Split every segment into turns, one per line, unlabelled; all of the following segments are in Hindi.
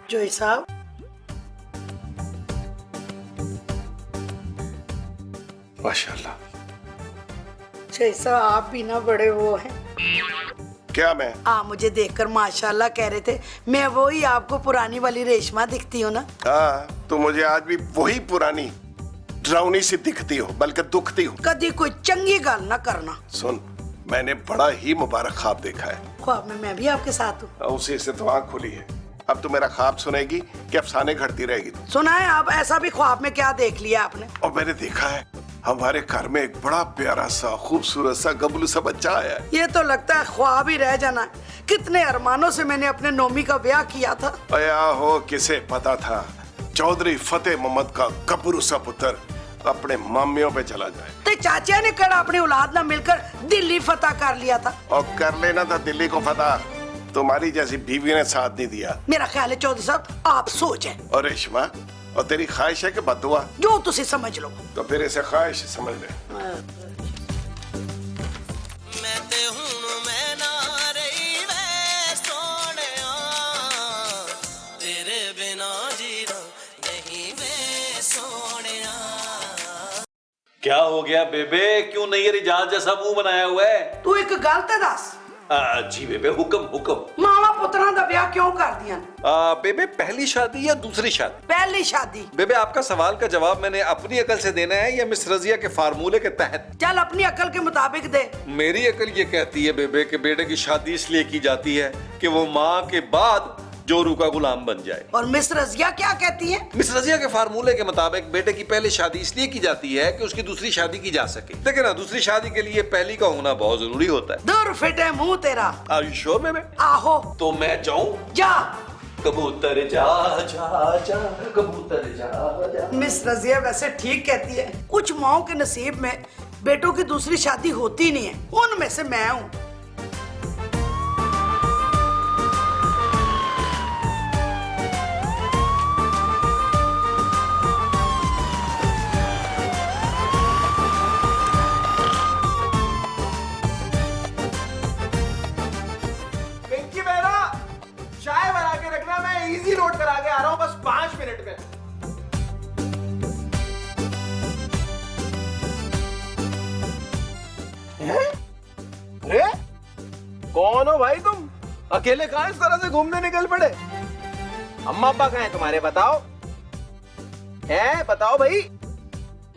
जोई साहब,
माशाल्लाह।
जोई साहब आप भी ना बड़े वो हैं।
क्या मैं?
मुझे देखकर माशाल्लाह कह रहे थे। मैं वही आपको पुरानी वाली रेशमा दिखती हूँ ना?
हाँ, तो मुझे आज भी वही पुरानी ड्राउनी सी दिखती हो, बल्कि दुखती हो।
कभी कोई चंगी गल ना करना।
सुन, मैंने बड़ा ही मुबारक ख्वाब देखा है।
ख्वाब में मैं भी आपके साथ हूँ।
उसी से तो आँख खुली है। अब तो मेरा ख्वाब सुनेगी कि अफसाने घड़ती रहेगी।
सुना है आप? ऐसा भी ख्वाब में क्या देख लिया आपने?
और मैंने देखा है हमारे घर में एक बड़ा प्यारा सा खूबसूरत सा गबलू सा बच्चा आया है।
ये तो लगता है ख्वाब ही रह जाना है। कितने अरमानों से मैंने अपने नोमी का ब्याह किया था।
अया हो, किसे पता था चौधरी फतेह मोहम्मद का गबरू सा पुत्र अपने मामियों पे चला जाए।
ते चाचा ने कड़ा अपनी औलाद ना मिलकर दिल्ली फतह कर लिया था।
और कर लेना था दिल्ली को फतह, तुम्हारी जैसी बीवी ने साथ नहीं दिया।
मेरा ख्याल है चौधरी साहब आप सोचें।
और रेशमा, और तेरी ख्वाहिश है कि बदुआ?
जो तुसी समझ लो।
तो फिर इसे ख्वाहिश समझ ले।
क्या हो गया बेबे? क्यों नहीं रिजाज जैसा मुंह बनाया हुआ है?
तू एक गल ते दस।
जी बेबे, हुक्म हुक्म।
मावा पुत्रा दा ब्याह क्यों कर दिया?
बेबे, पहली शादी या दूसरी शादी?
पहली शादी।
बेबे, आपका सवाल का जवाब मैंने अपनी अकल से देना है या मिस रजिया के फार्मूले के तहत?
चल अपनी अकल के मुताबिक दे।
मेरी अकल ये कहती है बेबे कि बेटे की शादी इसलिए की जाती है कि वो माँ के बाद जोरू का गुलाम बन जाए।
और मिस रजिया क्या कहती है?
मिस रजिया के फार्मूले के मुताबिक बेटे की पहली शादी इसलिए की जाती है कि उसकी दूसरी शादी की जा सके। लेकिन ना, दूसरी शादी के लिए पहली का होना बहुत जरूरी होता है।
दूर फिटे मुंह तेरा।
Are you sure बेबे?
आहो।
तो मैं जाऊं?
जा।
कबूतर जा जा जा, कबूतर जा जा।
मिस रजिया वैसे ठीक कहती है। कुछ माओं के नसीब में बेटों की दूसरी शादी होती नहीं है। उनमें से मैं हूँ।
चाय बना के रखना, मैं इजी लोड करा के आ रहा हूं बस 5 मिनट में। अरे कौन हो भाई तुम? अकेले कहां इस तरह से घूमने निकल पड़े? अम्मा अब्बा कहां हैं तुम्हारे? बताओ। हैं? बताओ भाई।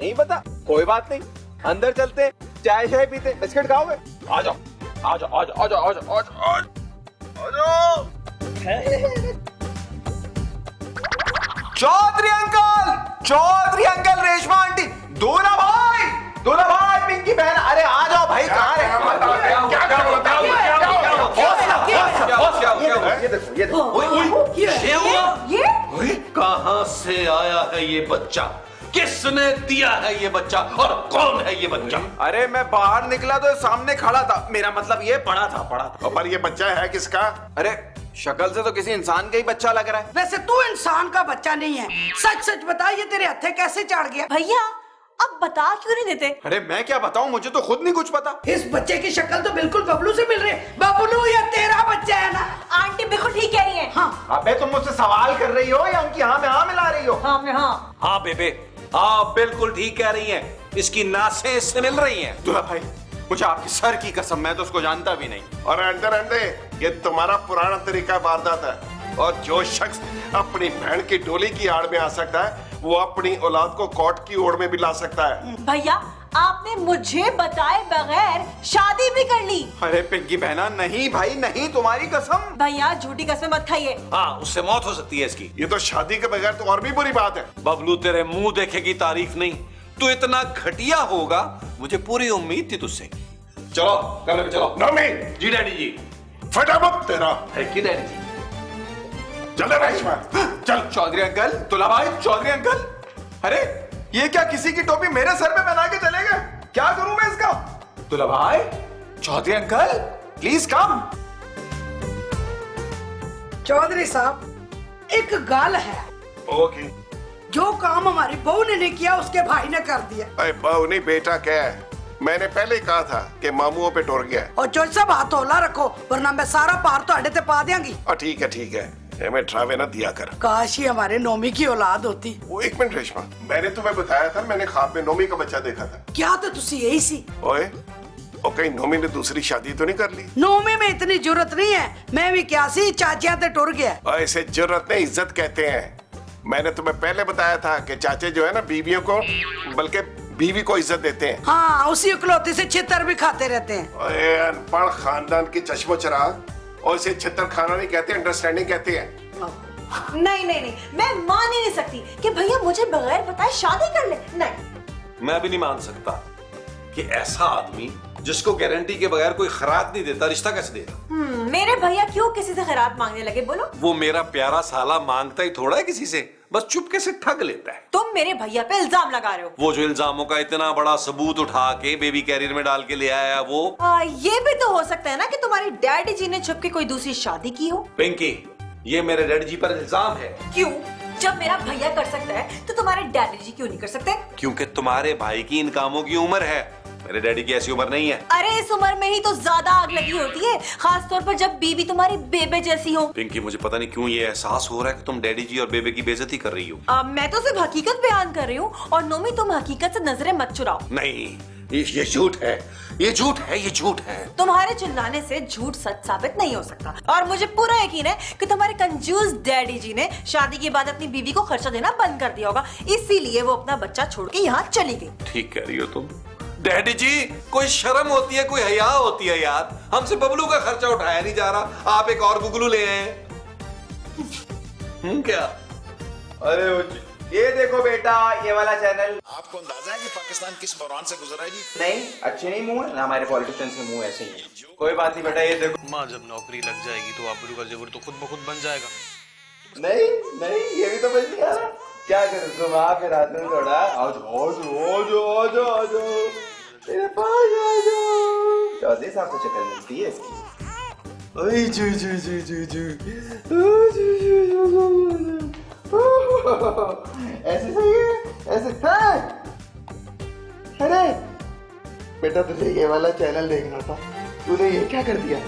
नहीं पता? कोई बात नहीं, अंदर चलते, चाय शाय पीते, बिस्किट खाओगे? आ जाओ आ जाओ आ जाओ आ जाओ आ जाओ आ जाओ। Chaudhary uncle, Chaudhary uncle, Reshma aunty, दूल्हा भाई, पिंकी बहन, अरे आ जाओ भाई। कहाँ रहे?
ये कहाँ से आया है ये बच्चा? किसने दिया है ये बच्चा और कौन है ये बच्चा?
अरे मैं बाहर निकला तो सामने खड़ा था, मेरा मतलब ये पड़ा था।
पर ये बच्चा है किसका?
अरे शक्ल से तो किसी इंसान का ही बच्चा लग रहा है।
वैसे तू इंसान का बच्चा नहीं है। सच सच बता, ये तेरे हथे कैसे चढ़ गया?
भैया अब बता क्यों नहीं देते?
अरे मैं क्या बताऊं, मुझे तो खुद नहीं कुछ पता।
इस बच्चे की शक्ल तो बिल्कुल बबलू से मिल रही है। बबलू ये तेरा बच्चा है ना?
आंटी बिल्कुल ठीक कह रही है।
हाँ।
अबे तुम मुझसे सवाल कर रही हो या उनकी हाँ में हाँ मिला रही हो?
हाँ में हाँ।
हाँ बेबे, आप बिल्कुल ठीक कह रही हैं। इसकी नासें इससे मिल रही हैं।
दूल्हा भाई, मुझे आपके सर की कसम, मैं तो उसको जानता भी नहीं।
और अंदर ये तुम्हारा पुराना तरीका वारदात है। और जो शख्स अपनी बहन की डोली की आड़ में आ सकता है, वो अपनी औलाद को कोर्ट की ओर में भी ला सकता है।
भैया आपने मुझे बताए बगैर शादी भी कर ली।
अरे पिंकी बहना, नहीं भाई नहीं, तुम्हारी कसम।
भैया झूठी कसम मत खाइए।
हाँ, उससे मौत हो सकती है इसकी।
ये तो शादी के बगैर तो और भी बुरी बात है।
बबलू, तेरे मुंह देखेगी तारीफ नहीं। तू इतना घटिया होगा मुझे पूरी उम्मीद थी तुझसे। चलो कमरे में चलो।
नमी
जी डैडी जी।
फटाफट तेरा
है कि डैडी जी?
चल रेशमा चल।
चौधरी अंकल, दूल्हा भाई, चौधरी अंकल, अरे ये क्या किसी की टोपी मेरे सर पे पहना के चले गए? क्या करूं मैं इसका? दूल्हा भाई, Chaudhary uncle, please come.
Chaudhary साहब, एक गाल है।
ओके।
जो काम हमारी बहू ने नहीं किया उसके भाई ने कर दिया।
अरे बहू नहीं, बेटा क्या है? मैंने पहले ही कहा था कि मामुओं पे टुर गया।
और जो सब हाथ हौला रखो, वरना मैं सारा पार तो अड्डे ते पा देंगी।
ठीक है, हमें ड्रावे ना दिया कर।
काश ही हमारे नोमी की औलाद होती।
वो एक मिनट रेशमा, मैंने तुम्हें बताया था मैंने ख्वाब में नोमी का बच्चा देखा था।
क्या तो तुसी यही सी।
ओए, और कहीं नोमी ने दूसरी शादी तो नहीं कर ली?
नोमी में इतनी जरूरत नहीं है, मैं भी क्या सी चाचिया ते टुर गया।
और इसे जरूरत नहीं इज्जत कहते हैं। मैंने तुम्हें पहले बताया था कि चाचे जो है ना बीवियों को बल्कि बीवी को इज्जत देते हैं।
हाँ, उसी इकलौती से छितर भी खाते रहते हैं।
ओए अनपढ़ खानदान की चश्मो चराग, और इसे छितर खाना नहीं कहते, अंडरस्टैंडिंग कहते हैं।
नहीं नहीं नहीं, मैं मान ही नहीं सकती कि भैया मुझे बगैर बताए शादी कर ले। नहीं,
मैं भी नहीं मान सकता कि ऐसा आदमी जिसको गारंटी के बगैर कोई खैरात नहीं देता रिश्ता कैसे देगा।
मेरे भैया क्यों किसी से खैरात मांगने लगे बोलो?
वो मेरा प्यारा साला मांगता ही थोड़ा है किसी से, बस चुपके से ठग लेता है।
तुम मेरे भैया पे इल्जाम लगा रहे हो।
वो जो इल्जामों का इतना बड़ा सबूत उठा के बेबी कैरियर में डाल के ले आया वो।
ये भी तो हो सकता है ना कि तुम्हारी डैडी जी ने छुप के कोई दूसरी शादी की हो।
पिंकी, ये मेरे डैडी जी पर इल्जाम है।
क्यों? जब मेरा भैया कर सकता है तो तुम्हारे डैडी जी क्यों नहीं कर सकते?
क्योंकि तुम्हारे भाई की इन कामों की उम्र है, मेरे डैडी की ऐसी उम्र नहीं है।
अरे इस उम्र में ही तो ज्यादा आग लगी होती है, खास तौर पर जब बीबी तुम्हारी बेबे जैसी हो।
पिंकी, मुझे पता नहीं क्यों ये एहसास हो रहा है कि तुम डैडी जी और बेबे की बेइज्जती कर रही हो।
मैं तो सिर्फ हकीकत बयान कर रही हूँ, और नोमी तुम हकीकत से नजरें मत चुराओ।
नहीं, ये झूठ है, ये झूठ है, ये झूठ है।
तुम्हारे चिल्लाने से झूठ सच साबित नहीं हो सकता, और मुझे पूरा यकीन है कि तुम्हारे कंजूस डैडी जी ने शादी के बाद अपनी बीवी को खर्चा देना बंद कर दिया होगा, इसीलिए वो अपना बच्चा छोड़ के यहाँ चली गई।
ठीक कह रही हो तुम। डैडी जी, कोई शर्म होती है, कोई हया होती है यार। हमसे बबलू का खर्चा उठाया नहीं जा रहा, आप एक और गुगलू ले आए। क्या?
अरे ये देखो बेटा, ये वाला चैनल।
आपको अंदाजा है कि पाकिस्तान किस बहरान से गुजरा है जी?
नहीं, अच्छे नहीं मुंह है ना, हमारे पॉलिटिशियंस के मुंह ऐसे ही है। कोई बात नहीं बेटा, ये देखो।
माँ जब नौकरी लग जाएगी तो आबरू का जेवर तो खुद ब खुद बन जाएगा।
नहीं नहीं, ये भी तो बच नहीं आ रहा। क्या करूं, तुम आ फिर रात में थोड़ा आओ मेरे पास आ जाओ। चौधरी साहब को शक्ल मिलती है इसकी। ओए जी जी जी जी जी ऐसे सही है, ऐसे है। अरे बेटा, तुझे ये वाला चैनल देखना था, तूने ये क्या कर दिया?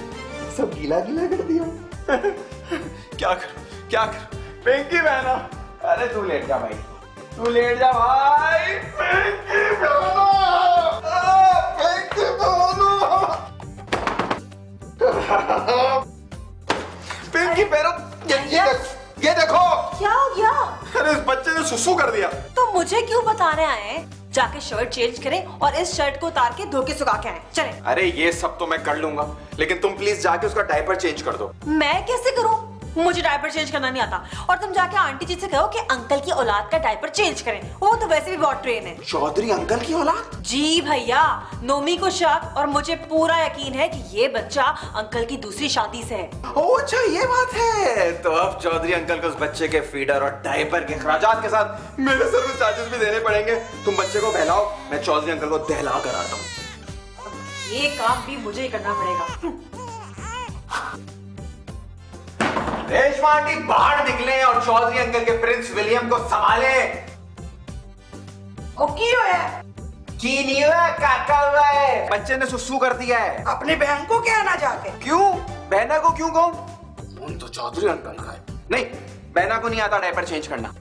सब गीला गीला कर दिया। क्या कर पिंकी बहना, अरे तू लेट जा भाई, तू लेट जा भाई। पिंकी बहना, पिंकी बहना, पिंकी पैरों, ये देखो।
क्या हो गया?
अरे इस बच्चे ने सुसु कर दिया।
तो मुझे क्यों बताने आए? जाके शर्ट चेंज करें और इस शर्ट को उतार के धोके सुखा के आए। चलें।
अरे ये सब तो मैं कर लूंगा, लेकिन तुम प्लीज जाके उसका डायपर चेंज कर दो।
मैं कैसे करूं? मुझे डायपर चेंज करना नहीं आता, और तुम जाके आंटी जी से कहो कि अंकल की औलाद का डायपर चेंज करें, वो तो वैसे भी बहुत ट्रेन है।
चौधरी अंकल की औलाद?
जी भैया, नोमी को शक और मुझे पूरा यकीन है कि ये बच्चा अंकल की दूसरी शादी से है।
ओह अच्छा, ये बात है। तो अब चौधरी अंकल को उस बच्चे के फीडर और डायपर के खर्चात के साथ मेरे सर्विस चार्जेस भी देने पड़ेंगे। तुम बच्चे को बहलाओ, मैं चौधरी अंकल को दहला कर आता हूँ।
ये काम भी मुझे ही करना पड़ेगा।
रेशमा आंटी बाहर निकले और चौधरी अंकल के प्रिंस विलियम को संभाले।
ओ की है?
की नहीं हुआ, काका हुआ है। बच्चे ने सुसु कर दिया है।
अपनी बहन को कहना जाके।
क्यों? बहना को क्यों कहूं? उन तो चौधरी अंकल का है। नहीं, बहना को नहीं आता डायपर चेंज करना।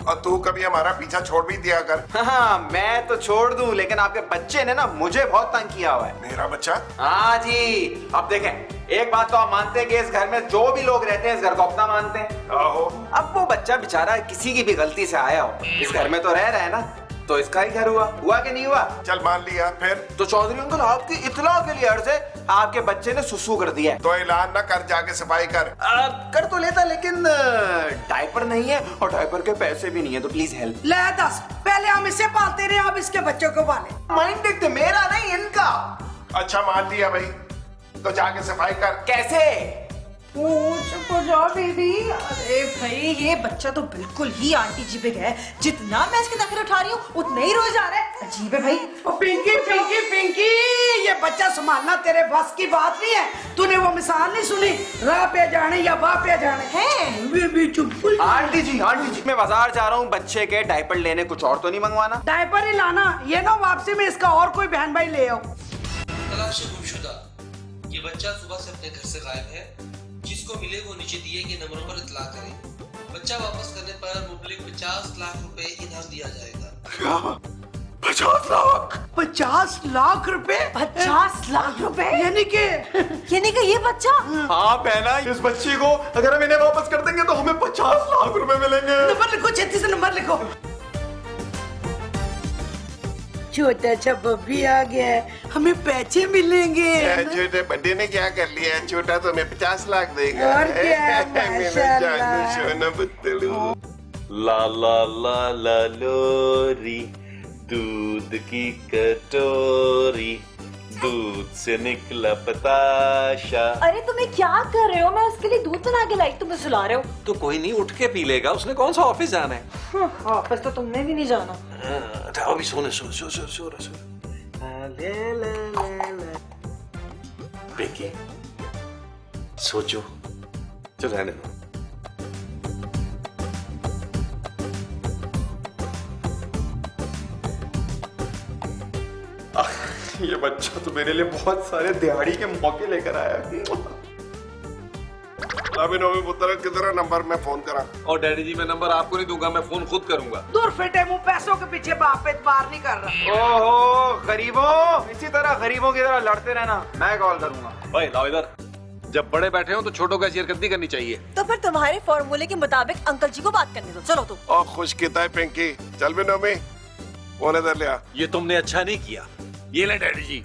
और तू कभी हमारा पीछा छोड़ भी दिया कर।
हाँ, मैं तो छोड़ दूं, लेकिन आपके बच्चे ने ना मुझे बहुत तंग किया हुआ है।
मेरा बच्चा?
हाँ जी। अब देखें, एक बात तो आप मानते हैं कि इस घर में जो भी लोग रहते हैं इस घर को अपना मानते हैं।
आहो।
अब वो बच्चा बेचारा किसी की भी गलती से आया हो, इस घर में तो रह रहा है ना, तो इसका ही घर हुआ कि नहीं हुआ?
चल मान लिया, फिर?
तो चौधरी अंकल, आपकी इत्तला के लिए अर्ज है, आपके बच्चे ने सुसु कर दिया है।
तो ऐलान न कर, जाके सफाई कर।
कर तो लेता, लेकिन डायपर नहीं है और डायपर के पैसे भी नहीं है, तो प्लीज हेल्प।
ले दस, पहले हम इसे पालते रहे, अब इसके बच्चों को पाले।
माइंड देखते, मेरा नहीं इनका।
अच्छा मान लिया भाई, तो जाके सफाई कर।
कैसे?
चुप हो जाओ बेबी। अरे भाई, ये बच्चा तो बिल्कुल ही आंटी जी पे गया है। जितना मैं इसके नखरे उठा रही हूँ उतना ही रोज जा रहा है। अजीब है भाई।
ओ पिंकी पिंकी पिंकी, ये बच्चा संभालना तेरे बस की बात नहीं है। तूने वो मिसाल नहीं सुनी, राह पे जाने या वाह पे जाने
है।
बेबी चुप।
आंटी जी, मैं बाजार जा रहा हूँ बच्चे के डायपर लेने, कुछ और तो नहीं मंगवाना?
डायपर ही लाना, ये ना वापसी में इसका और कोई बहन भाई ले आओ।
तलाश गुमशुदा, ये बच्चा सुबह से अपने घर से गायब है। जिसको को मिले वो नीचे दिए गए नंबरों पर इत्तला करें। बच्चा वापस करने पर मुबलिक 50 लाख रुपए इनाम दिया जाएगा।
क्या? 50 लाख?
50 लाख रुपए?
50 लाख रुपए?
यानी कि
ये बच्चा?
हाँ बहना, इस बच्ची को अगर हम इन्हें वापस कर देंगे तो हमें 50 लाख रुपए मिलेंगे।
नंबर लिखो, 36 से नंबर लिखो। छोटा सा बब्बी आ गया है, हमें पैसे मिलेंगे।
छोटे बड्डे ने क्या कर लिया? छोटा तो हमें 50 लाख देगा।
और क्या, माशाल्लाह।
सोना बुत्तलू।
ला ला ला ला लोरी, दूध की कटोरी, दूध से निकला पताशा।
अरे तुम्हें क्या कर रहे हो? मैं उसके लिए दूध बना के लाई, तुम्हें सुला रहे हो?
तो कोई नहीं, उठ के पी लेगा, उसने कौन सा ऑफिस जाना है।
ऑफिस तो तुमने भी नहीं जाना।
अभी सोने सो सो सो सो सो। पिंकी सोचो, चल रहने दो।
ये बच्चा तो मेरे लिए बहुत सारे दिहाड़ी के मौके लेकर आया।
अभी नोमी पुत्र किधर नंबर में फोन करा?
और डैडी जी, मैं नंबर आपको नहीं दूंगा, मैं फोन खुद करूंगा।
दूर फिटे मुंह, पैसों के पीछे बाप एतबार नहीं कर रहा।
ओहो गरीबों, इसी तरह गरीबों की तरह लड़ते रहना, मैं कॉल करूंगा।
भाई लाओ इधर। जब बड़े बैठे हो तो छोटों का हरकत नहीं करनी चाहिए।
तो फिर तुम्हारे फॉर्मूले के मुताबिक अंकल जी को बात करने दो। चलो तुम।
और खुश किता है पिंकी, चल भी नोमी फोन इधर ले आ।
ये तुमने अच्छा नहीं किया। ये ले डैडी जी।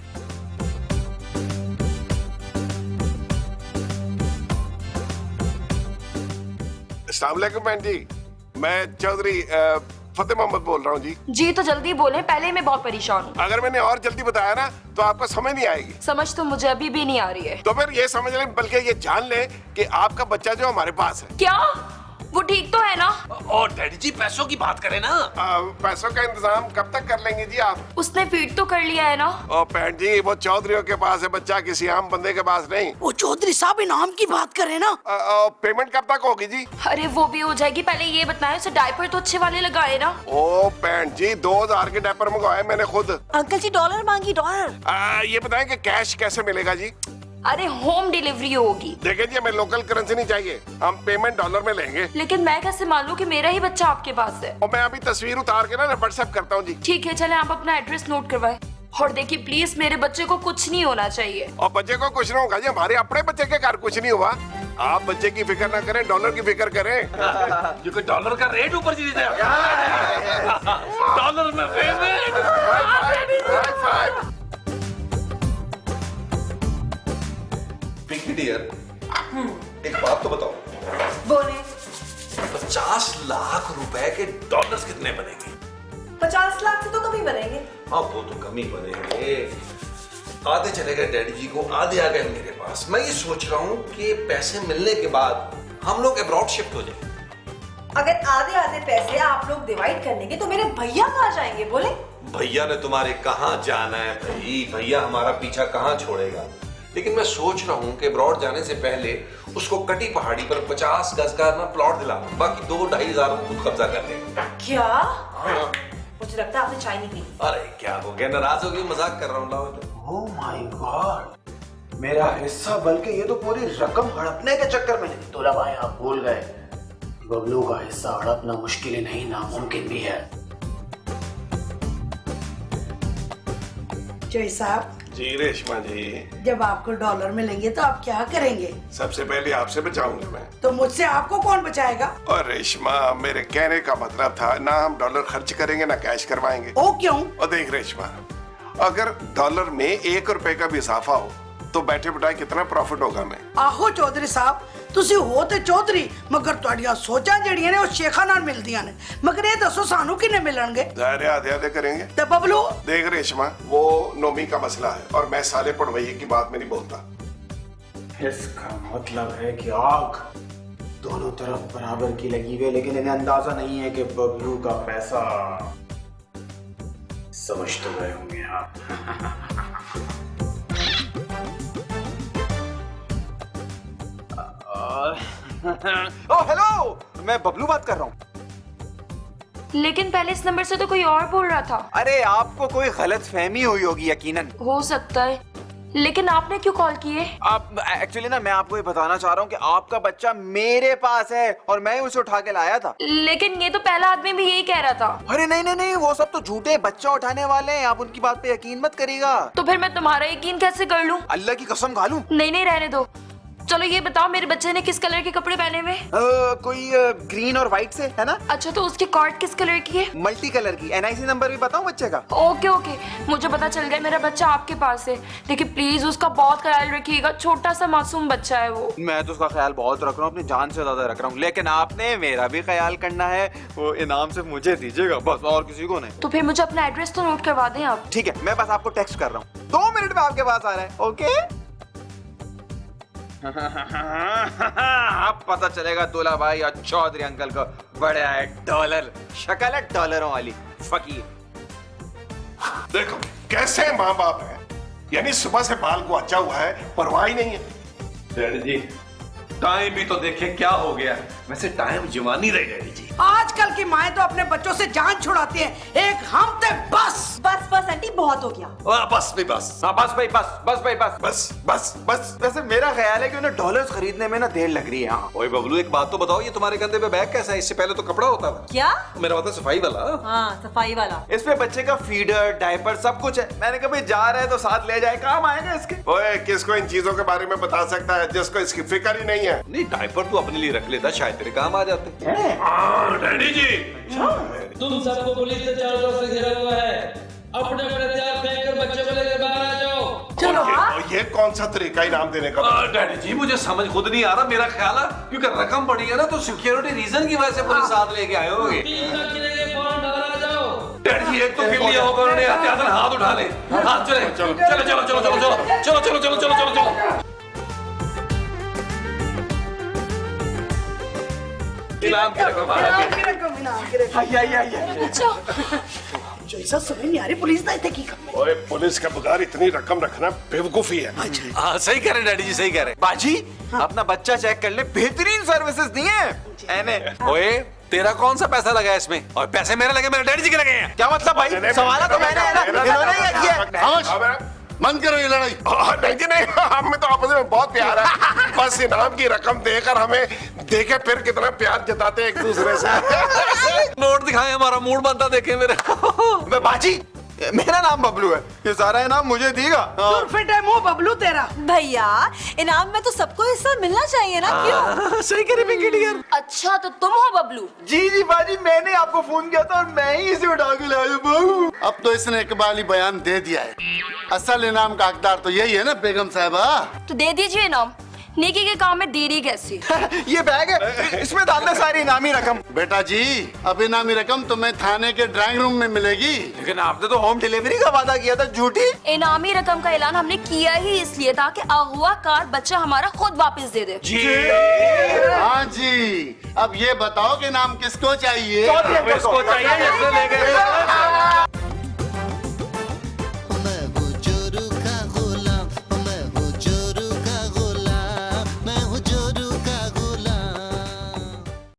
अस्सलाम वालेकुम बहन जी, मैं चौधरी फतेह मोहम्मद बोल रहा हूँ जी।
जी तो जल्दी बोले, पहले मैं बहुत परेशान हूँ।
अगर मैंने और जल्दी बताया ना तो आपको समझ नहीं आएगी।
समझ तो मुझे अभी भी नहीं आ रही है।
तो फिर ये समझ लें, बल्कि ये जान लें कि आपका बच्चा जो हमारे पास है।
क्या वो ठीक तो है ना?
और डैडी जी पैसों की बात करें ना।
पैसों का इंतजाम कब तक कर लेंगे जी आप?
उसने फीड तो कर लिया है ना?
और बहन जी वो चौधरियों के पास है बच्चा, किसी आम बंदे के पास नहीं।
वो चौधरी साहब इनाम की बात करें ना।
पेमेंट कब तक होगी जी?
अरे वो भी हो जाएगी, पहले ये बताएं उसे डायपर तो अच्छे वाले लगाए ना।
ओ बहन जी 2000 के डायपर मंगवाए मैंने खुद।
अंकल जी डॉलर मांगी, डॉलर।
ये बताएं कि कैश कैसे मिलेगा जी?
अरे होम डिलीवरी होगी।
देखिए जी हमें लोकल करेंसी नहीं चाहिए, हम पेमेंट डॉलर में लेंगे।
लेकिन मैं कैसे मालूं कि मेरा ही बच्चा आपके पास है?
और मैं अभी तस्वीर उतार के ना व्हाट्सएप करता हूँ जी।
ठीक है चले, आप अपना एड्रेस नोट करवाए। और देखिए प्लीज मेरे बच्चे को कुछ नहीं होना चाहिए।
और बच्चे को कुछ ना होगा जी, हमारे अपने बच्चे के घर कुछ नहीं हुआ। आप बच्चे की फिक्र ना करें, डॉलर की फिक्र करें।
क्योंकि डॉलर का रेट ऊपर चली जाए। डॉलर में पेमेंट। पिंकी डियर, एक बात तो बताओ।
बोले।
50 लाख रुपए के डॉलर्स कितने बनेंगे?
50 लाख से तो कम ही बनेंगे।
हाँ वो तो कम ही बनेंगे। आधे चले गए डैडी जी को, आधे आ गए मेरे पास। मैं ये सोच रहा हूँ कि पैसे मिलने के बाद हम लोग अब्रॉड शिफ्ट हो जाए।
अगर आधे आधे पैसे आप लोग डिवाइड कर लेंगे तो मेरे भैया कहाँ जाएंगे? बोले।
भैया ने तुम्हारे कहाँ जाना है भाई, भैया हमारा पीछा कहाँ छोड़ेगा। लेकिन मैं सोच रहा हूँ कि अब्रॉड जाने से पहले उसको कटी पहाड़ी पर 50 गज का ना प्लॉट दिलाऊं, बाकी 2-2.5 हजार खुद कब्जा कर लेंगे।
क्या? मुझे लगता है आपने चाय नहीं पी।
अरे क्या हो गया, नाराज हो गई? मजाक कर रहा हूँ। लाओ।
ओह माय गॉड, मेरा हिस्सा बल्कि ये तो पूरी रकम हड़पने के चक्कर में।
दूल्हा भाई आप भूल गए, बबलू का हिस्सा हड़पना मुश्किल ही नहीं नामुमकिन भी है।
जय साहब
जी रेशमा जी,
जब आपको डॉलर मिलेंगे तो आप क्या करेंगे?
सबसे पहले आपसे बचाऊंगा मैं।
तो मुझसे आपको कौन बचाएगा?
और रेशमा मेरे कहने का मतलब था ना हम डॉलर खर्च करेंगे ना कैश करवाएंगे।
ओ क्यों?
और देख रेशमा, अगर डॉलर में 1 रुपए का भी इजाफा हो तो बैठे बिठाए कितना प्रॉफिट होगा। मैं
आहो चौधरी साहब, तुसी हो ते चौधरी, मगर तुहाडियां सोचां जड़ियां ने ओ शेखा नाल मिलदियां ने। मगर ये दसो सानू किने मिलणगे?
ज़ाहिर है आधे-आधे करेंगे।
ते बबलू?
देख रेशमा, वो नोमी का मसला है और मैं साले पढ़वैये की बात में नहीं बोलता।
इसका मतलब है कि आग दोनों तरफ बराबर की लगी हुई है, लेकिन इन्हें अंदाजा नहीं है कि बबलू का पैसा। समझ तो गए होंगे आप।
ओह हेलो, मैं बबलू बात कर रहा हूँ।
लेकिन पहले इस नंबर से तो कोई और बोल रहा था।
अरे आपको कोई गलत फहमी हुई होगी यकीनन।
हो सकता है, लेकिन आपने क्यों कॉल किए?
आप एक्चुअली ना, मैं आपको ये बताना चाह रहा हूँ कि आपका बच्चा मेरे पास है और मैं उसे उठा के लाया था।
लेकिन ये तो पहला आदमी भी यही कह रहा था।
अरे नहीं नहीं नहीं, वो सब तो झूठे बच्चा उठाने वाले हैं, आप उनकी बात पे यकीन मत करिएगा।
तो फिर मैं तुम्हारा यकीन कैसे कर लूं?
अल्लाह की कसम खा लूं?
नहीं, रहने दो। चलो ये बताओ, मेरे बच्चे ने किस कलर के कपड़े पहने हुए?
कोई ग्रीन और व्हाइट से है ना।
अच्छा, तो उसकी कॉर्ड किस कलर की है?
मल्टी कलर की। NIC नंबर भी बताऊं बच्चे का?
ओके, मुझे पता चल गया, मेरा बच्चा आपके पास है। देखिए प्लीज उसका बहुत ख्याल रखिएगा, छोटा सा मासूम बच्चा है वो।
मैं तो उसका ख्याल बहुत रख रहा हूँ, अपनी जान से ज्यादा रख रहा हूँ, लेकिन आपने मेरा भी ख्याल करना है। वो इनाम सिर्फ मुझे दीजिएगा बस, और किसी को नहीं।
तो फिर मुझे अपना एड्रेस तो नोट करवा दें आप।
ठीक है, मैं बस आपको टेक्स्ट कर रहा हूँ, 2 मिनट में आपके पास आ रहा है। ओके अब पता चलेगा दूल्हा भाई और चौधरी अंकल को बड़ा है डॉलर, शक्ल है डॉलरों वाली फकीर।
देखो कैसे माँ बाप है, यानी सुबह से बाल को अच्छा हुआ है, परवाह ही नहीं है।
डैडी जी टाइम भी तो देखे क्या हो गया। वैसे टाइम जवानी रही डैडी जी।
आजकल की माएं तो अपने बच्चों से जान छुड़ाती हैं, एक हम थे बस।
बस आंटी, बहुत हो गया।
बस भी बस।
हाँ बस भाई बस, बस भाई बस,
बस बस बस।
वैसे मेरा ख्याल है कि उन्हें डॉलर्स खरीदने में ना देर लग रही है। हाँ
ओए बबलू, एक बात तो बताओ, ये तुम्हारे कंधे पे बैग कैसा है? इससे पहले तो कपड़ा होता था।
क्या?
मेरा होता सफाई वाला।
हाँ, सफाई वाला।
इसमें बच्चे का फीडर, डायपर सब कुछ है। मैंने कहा भाई जा रहे हैं तो साथ ले जाए, काम आएगा इसके।
ओए किसको इन चीजों के बारे में बता सकता है जिसको इसकी फिक्र ही नहीं है?
नहीं, डायपर तू अपने लिए रख लेता, शायद तेरे काम आ जाते।
डैडी जी
तुम सबको पुलिस से चारों तरफ से घेरा हुआ है। अपने अपने हथियार फेंक कर बच्चों को लेकर बाहर आ जाओ।
चलो।
और ये कौन सा तरीका इनाम देने का?
डैडी जी मुझे समझ खुद नहीं आ रहा। मेरा ख्याल है क्योंकि रकम बढ़ी है ना, तो सिक्योरिटी रीजन की वजह से पुलिस साथ लेके आए होंगे।
3 लाख गिरेंगे, फौरन बाहर आ जाओ।
डैडी जी एक तो गिर लिया होगा उन्होंने, हाथ उठा ले। हाँ चले, चलो चलो चलो चलो चलो चलो चलो चलो चलो चलो चलो। इनाम की रकम
जैसा समझ नहीं आ रही, पुलिस दायित्व की कम।
ओए पुलिस का बगैर इतनी रकम रखना बेवकूफी है।
हाँ सही कह रहे डैडी जी, सही कह रहे।
बाजी अपना बच्चा चेक कर ले, बेहतरीन सर्विसेज दिए हैं।
ओए तेरा कौन सा पैसा लगा इसमें? और पैसे मेरे लगे, मेरे डैडी जी के लगे हैं।
क्या मतलब भाई? सवाल तो मैंने है ना, इन्होंने ही किया।
बंद करो ये लड़ाई। नहीं जी नहीं, हमें तो आपस में बहुत प्यार है। बस इनाम की रकम देकर हमें देखे फिर कितना प्यार जताते एक दूसरे से।
नोट दिखाए, हमारा मूड बनता देखे मेरे।
बाजी मेरा नाम बबलू है, ये सारा इनाम मुझे देगा।
फिट है मुंह बबलू तेरा।
भैया इनाम में तो सबको हिस्सा मिलना चाहिए ना, क्यों?
सही कह रही पिंकी डियर।
अच्छा तो तुम हो बबलू?
जी बाजी, मैंने आपको फोन किया था और मैं ही इसे उठा के लाया बहू।
अब तो इसने इकबाली बयान दे दिया है। असल इनाम का हकदार तो यही है ना बेगम साहबा।
तो दे दीजिए इनाम, नेकी के काम में देरी कैसी?
ये बैग है, इसमें डाल दे सारी इनामी रकम।
बेटा जी अब इनामी रकम तुम्हें थाने के ड्राइंग रूम में मिलेगी।
लेकिन आपने तो होम डिलीवरी का वादा किया था, झूठी।
इनामी रकम का ऐलान हमने किया ही इसलिए ताकि अगवाकार बच्चा हमारा खुद वापस दे दे।
जी
हाँ जी, अब ये बताओ कि इनाम किसको चाहिए?
किसको चाहिए?